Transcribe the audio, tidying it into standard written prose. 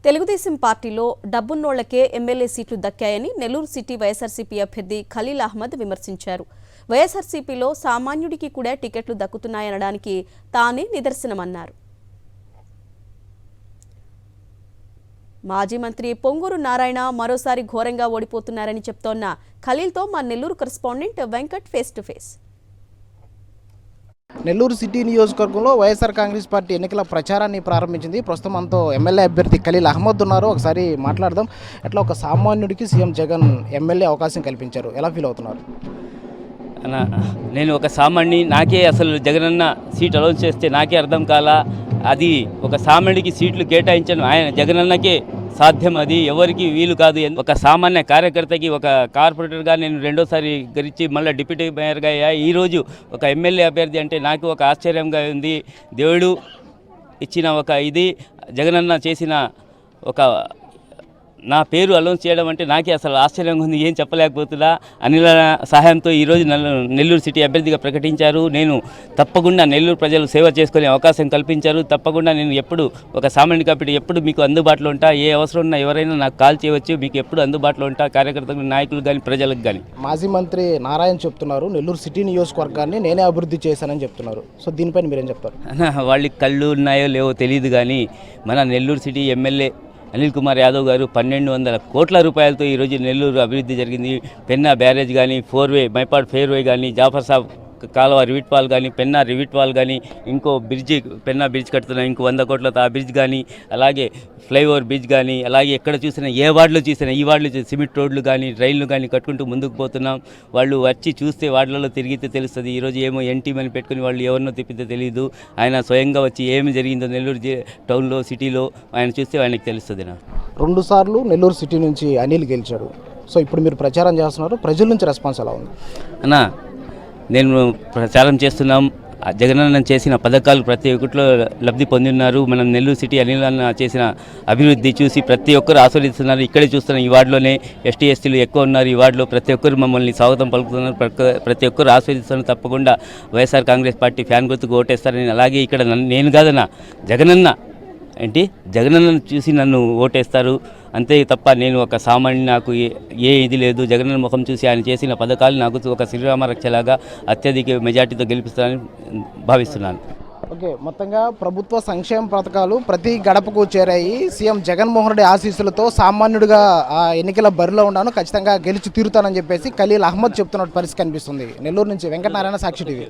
తెలుగుదేశం పార్టీలో డబ్బున్నోళ్లకే ఎమ్మెల్యే సీట్లు దక్కాయని నెల్లూరు సిటీ వైఎస్ఆర్సీపీ అభ్యర్థి ఖలీల్ అహ్మద్ విమర్శించారు. వైఎస్ఆర్సీపీలో సామాన్యుడికి కూడా టికెట్లు దక్కుతున్నాయనడానికి తానే నిదర్శనమన్నారు. మాజీ మంత్రి పొంగూరు నారాయణ మరోసారి ఘోరంగా ఓడిపోతున్నారని చెప్తోన్న ఖలీల్తో మా Nellore correspondent Venkat face to face. Nellore city నియోజకవర్గంలో వైఎస్ఆర్ కాంగ్రెస్ పార్టీ ఎన్నికల ప్రచారాన్ని ప్రారంభించింది. ప్రస్తుతం మనతో ఎమ్మెల్యే అభ్యర్థి ఖలీల్ అహ్మద్ ఉన్నారు. ఒకసారి మాట్లాడదాం. ఎట్లా ఒక సామాన్యుడికి సీఎం జగన్ ఎమ్మెల్యే అవకాశం కల్పించారు, ఎలా ఫీల్ అవుతున్నారు? నేను ఒక సామాన్యుని, నాకే అసలు జగనన్న సీట్ అనౌన్స్ చేస్తే నాకే అర్థం కాలా. అది ఒక సామాన్యుడికి సీట్లు కేటాయించడం ఆయన జగనన్నకే సాధ్యం, అది ఎవరికి వీలు కాదు. ఒక సామాన్య కార్యకర్తకి, ఒక కార్పొరేటర్గా నేను రెండోసారి గెలిచి మళ్ళీ డిప్యూటీ మేయర్గా అయ్యా. ఈరోజు ఒక ఎమ్మెల్యే అభ్యర్థి అంటే నాకు ఒక ఆశ్చర్యంగా ఉంది. దేవుడు ఇచ్చిన ఒక ఇది, జగనన్న చేసిన ఒక నా పేరు అనౌన్స్ చేయడం అంటే నాకే అసలు ఆశ్చర్యంగా ఉంది, ఏం చెప్పలేకపోతున్నా. అనిల సహాయంతో ఈరోజు నెల్లూరు సిటీ అభ్యర్థిగా ప్రకటించారు. నేను తప్పకుండా నెల్లూరు ప్రజలు సేవ చేసుకునే అవకాశం కల్పించారు. తప్పకుండా నేను ఎప్పుడు ఒక సామాన్య కాబట్టి ఎప్పుడు మీకు అందుబాటులో ఉంటా. ఏ అవసరం ఉన్నా ఎవరైనా నాకు కాల్ చేయవచ్చు, మీకు ఎప్పుడు అందుబాటులో ఉంటా, కార్యకర్తలకు, నాయకులు కానీ, ప్రజలకు కానీ. మాజీ మంత్రి నారాయణ చెప్తున్నారు నెల్లూరు సిటీ నియోజకవర్గాన్ని నేనే అభివృద్ధి చేశానని చెప్తున్నారు. సో దీనిపైన మీరేం చెప్తారు? వాళ్ళకి కళ్ళు ఉన్నాయో లేవో తెలియదు, కానీ మన నెల్లూరు సిటీ ఎమ్మెల్యే అనిల్ కుమార్ యాదవ్ గారు 1200 కోట్ల రూపాయలతో ఈరోజు నెల్లూరు అభివృద్ధి జరిగింది. పెన్నా బ్యారేజ్ కానీ, ఫోర్వే మైపాడ్ ఫేర్వే కానీ, జాఫర్ సాబ్ కాలువ రివిట్ వాల్ కానీ, పెన్నా రివిట్ వాల్ కానీ, ఇంకో బ్రిడ్జి పెన్నా బ్రిడ్జ్ కడుతున్నాం ఇంకో 100 కోట్లతో ఆ బ్రిడ్జ్ కానీ, అలాగే ఫ్లైఓవర్ బ్రిడ్జ్ కానీ, అలాగే ఎక్కడ చూసినా ఏ వార్డులో చూసినా ఈ వార్డులో సిమెంట్ రోడ్లు కానీ, రైళ్లు కానీ కట్టుకుంటూ ముందుకు పోతున్నాం. వాళ్ళు వచ్చి చూస్తే వార్డులలో తిరిగితే తెలుస్తుంది. ఈరోజు ఏమో ఎన్టీమని పెట్టుకుని వాళ్ళు ఎవరినో తిప్పితే తెలియదు. ఆయన స్వయంగా వచ్చి ఏమి జరిగిందో నెల్లూరు టౌన్లో, సిటీలో ఆయన చూస్తే ఆయనకు తెలుస్తుంది. నా 2 సార్లు నెల్లూరు సిటీ నుంచి అనిల్ గెలిచాడు. సో ఇప్పుడు మీరు ప్రచారం చేస్తున్నారు, ప్రజల నుంచి రెస్పాన్స్ ఎలా ఉంది? అన్నా, నేను ప్రచారం చేస్తున్నాం. జగనన్న చేసిన పథకాలు ప్రతి ఒక్కటిలో లబ్ధి పొందిన్నారు. మనం నెల్లూరు సిటీ అనిల్ చేసిన అభివృద్ధి చూసి ప్రతి ఒక్కరు ఆస్వాదిస్తున్నారు. ఇక్కడే చూస్తున్నాం, ఈ వార్డులోనే ఎస్టీ ఎస్టీలు ఎక్కువ ఉన్నారు. ఈ వార్డులో ప్రతి ఒక్కరు మమ్మల్ని స్వాగతం పలుకుతున్నారు. ప్రతి ఒక్కరు ఆస్వాదిస్తున్నారు. తప్పకుండా వైఎస్ఆర్ కాంగ్రెస్ పార్టీ ఫ్యాన్ గుర్తుకు ఓటేస్తారని, అలాగే ఇక్కడ నేను కాదన్నా జగనన్న జగనన్నను చూసి నన్ను ఓటేస్తారు అంతే తప్ప నేను ఒక సామాన్యుని, నాకు ఏ ఇది లేదు. జగనన్న ముఖం చూసి ఆయన చేసిన పథకాలు నాకు ఒక శ్రీరామ రక్షలాగా అత్యధిక మెజార్టీతో గెలిపిస్తానని భావిస్తున్నాను. ఓకే, మొత్తంగా ప్రభుత్వ సంక్షేమ పథకాలు ప్రతి గడపకు చేరాయి. సీఎం జగన్మోహన్ రెడ్డి ఆశీస్సులతో సామాన్యుడిగా ఆ ఎన్నికల బరిలో ఉన్నాను, ఖచ్చితంగా గెలిచి తీరుతానని చెప్పేసి ఖలీల్ అహ్మద్ చెప్తున్న పరిస్థితి కనిపిస్తుంది. నెల్లూరు నుంచి వెంకటనారాయణ, సాక్షి టీవీ.